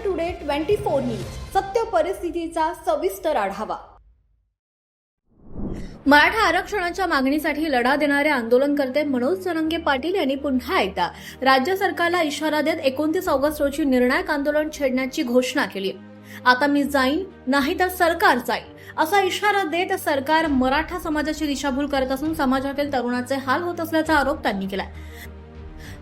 Today 24 news सत्य परिस्थितीचा सविस्तर आढावा। मराठा आरक्षणाच्या मागणीसाठी लढा देणारे आंदोलनकर्ते मनोज जरांगे पाटील यांनी पुन्हा एकदा राज्य सरकारला इशारा देत 29 ऑगस्ट रोजी निर्णायक आंदोलन छेडण्याची घोषणा केली। आता मी जाईन नाही तर सरकार जाईल असा इशारा देत सरकार मराठा समाजाची दिशाभूल करत असून समाजातील तरुणांचे हाल होत असल्याचा आरोप त्यांनी केला।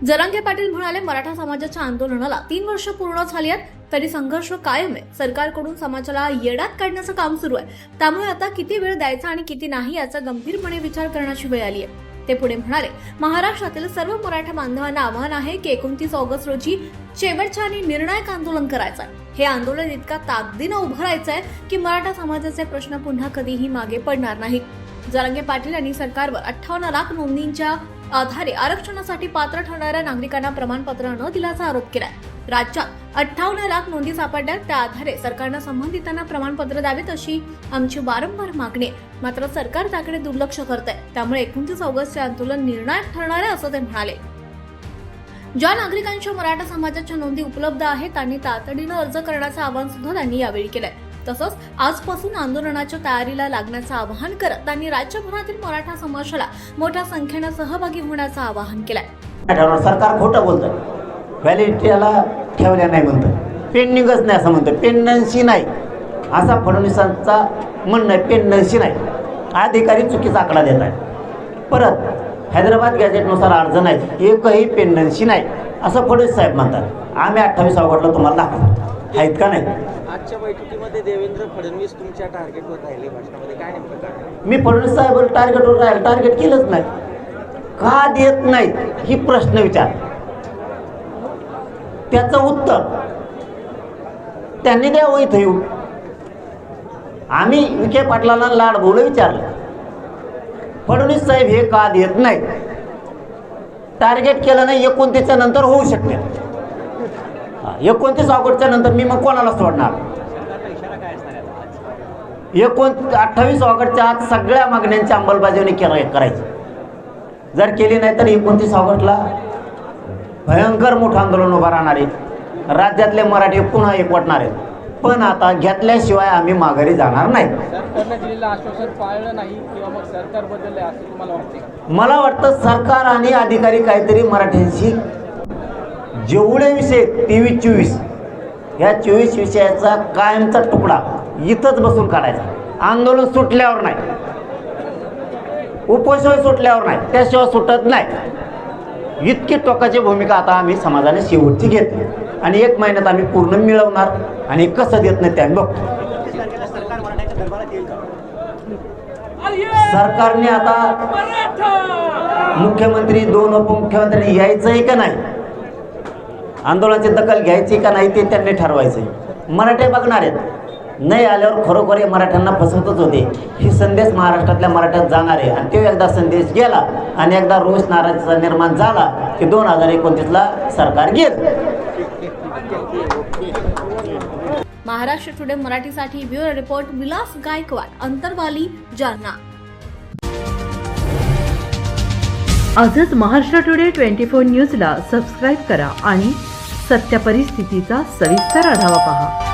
जरांगे पाटील म्हणाले, मराठा समाजाच्या आंदोलनाला 3 वर्ष पूर्ण झाली आहेत तरी संघर्ष कायम आहे। सरकारकडून समाजाला येड्यात काढण्याचं काम सुरू आहे, त्यामुळे आता किती वेळ द्यायचा आणि किती नाही याचा गंभीरपणे विचार करण्याची वेळ आली आहे। ते पुढे म्हणाले, महाराष्ट्रातील सर्व मराठा बांधवांना आवाहन आहे की 29 ऑगस्ट रोजी शेवटच्या आणि निर्णायक आंदोलन करायचं आहे। हे आंदोलन इतका ताकदीनं उभं राहायचं आहे की मराठा समाजाचे प्रश्न पुन्हा कधीही मागे पडणार नाहीत। जरांगे पाटील यांनी सरकारवर 58 लाख नोंदींच्या आधारे आरक्षणासाठी पात्र ठरणाऱ्या नागरिकांना प्रमाणपत्र न दिल्याचा आरोप केलाय। राज्यात 58 लाख नोंदी सापडल्यात, त्या आधारे सरकारनं संबंधितांना प्रमाणपत्र द्यावेत अशी आमची वारंवार मागणी आहे। मात्र सरकार त्याकडे दुर्लक्ष करतंय, त्यामुळे 29 ऑगस्टचे आंदोलन निर्णायक ठरणार आहे असं ते म्हणाले। ज्या नागरिकांच्या मराठा समाजाच्या नोंदी उपलब्ध आहेत त्यांनी तातडीनं अर्ज करण्याचं आवाहन सुद्धा त्यांनी यावेळी केलंय। तसंच आजपासून आंदोलनाच्या तयारीला लागण्याचं आवाहन करत त्यांनी राज्यभरातील मराठा समाजाला मोठ्या संख्येनं सहभागी होण्याचं आवाहन केलंय। सरकार खोटं बोलतं, व्हॅलिडिटीला ठेवल्या नाही म्हणतं, पेंडिंगच नाही असं म्हणतं, पेंडन्सी नाही असा फडणवीसांचा म्हणणं आहे। पेंडन्सी नाही, अधिकारी चुकीचा आकडा देत आहे। परत हैदराबाद गॅझेटनुसार अर्ज नाही, एकही पेंडन्सी नाही असं फडणवीस साहेब म्हणतात। आम्ही 28 ऑगस्टला तुम्हाला दाखवतो, आहेत का नाही। आजच्या बैठकीमध्ये देवेंद्र फडणवीस तुमच्या टार्गेटवर राहिले, भाषणामध्ये काय नेमकं काय? मी फडणवीस साहेब टार्गेटवर राहील, टार्गेट केलंच नाही, का देत नाही ही प्रश्न विचार, त्याचं उत्तर त्यांनी द्यावं। इथं येऊन आम्ही विखे पाटलांना लाड बोलू विचारलं, फडणवीस साहेब हे का देत नाही, टार्गेट केलं नाही। 29 नंतर होऊ शकते, 29 ऑगस्टच्या नंतर मी मग कोणाला सोडणार। 28 ऑगस्टच्या आत सगळ्या मागण्यांची अंमलबजावणी करायची, जर केली नाही तर 29 ऑगस्टला भयंकर मोठं आंदोलन उभं राहणार आहे। राज्यातले मराठी पुन्हा एकवटणार आहेत, पण आता घेतल्याशिवाय आम्ही माघारी जाणार नाही। सरकारने दिलेलं आश्वासन पाळलं नाही किंवा मग सरकार बदलले असं तुम्हाला वाटतं? मला वाटतं सरकार आणि अधिकारी काहीतरी मराठ्यांशी जेवढे विषय 23-24 ह्या 24 विषयाचा कायमचा तुकडा इथंच बसून काढायचा। आंदोलन सुटल्यावर नाही, उपोषण सुटल्यावर नाही, त्याशिवाय सुटत नाही। इतकी टोकाची भूमिका आता आम्ही समाजाने शेवटची घेतली आणि 1 महिन्यात आम्ही पूर्ण मिळवणार आणि कसं देत नाही ते आम्ही बघतो। सरकारने आता मुख्यमंत्री 2 उपमुख्यमंत्र्यांनी यायचंय का नाही, आंदोलनाची दखल घ्यायची का नाही ते त्यांनी ठरवायचंय। मराठे बघणार आहेत, नाही आल्यावर खरोखर मराठ्यांना फसवतच होते। ही संदेश महाराष्ट्रातल्या मराठ्यात जाणार आहे आणि तो एकदा संदेश गेला आणि एकदा रोष नाराजीचा निर्माण झाला की 2029ला सरकार गेलं। महाराष्ट्र टुडे मराठीसाठी ब्युरो रिपोर्ट विलास गायकवाड, अंतरवाली, जालना। आजच महाराष्ट्र टुडे 24 न्यूजला सबस्क्राईब करा आणि सत्य परिस्थितीचा सविस्तर आढावा पहा।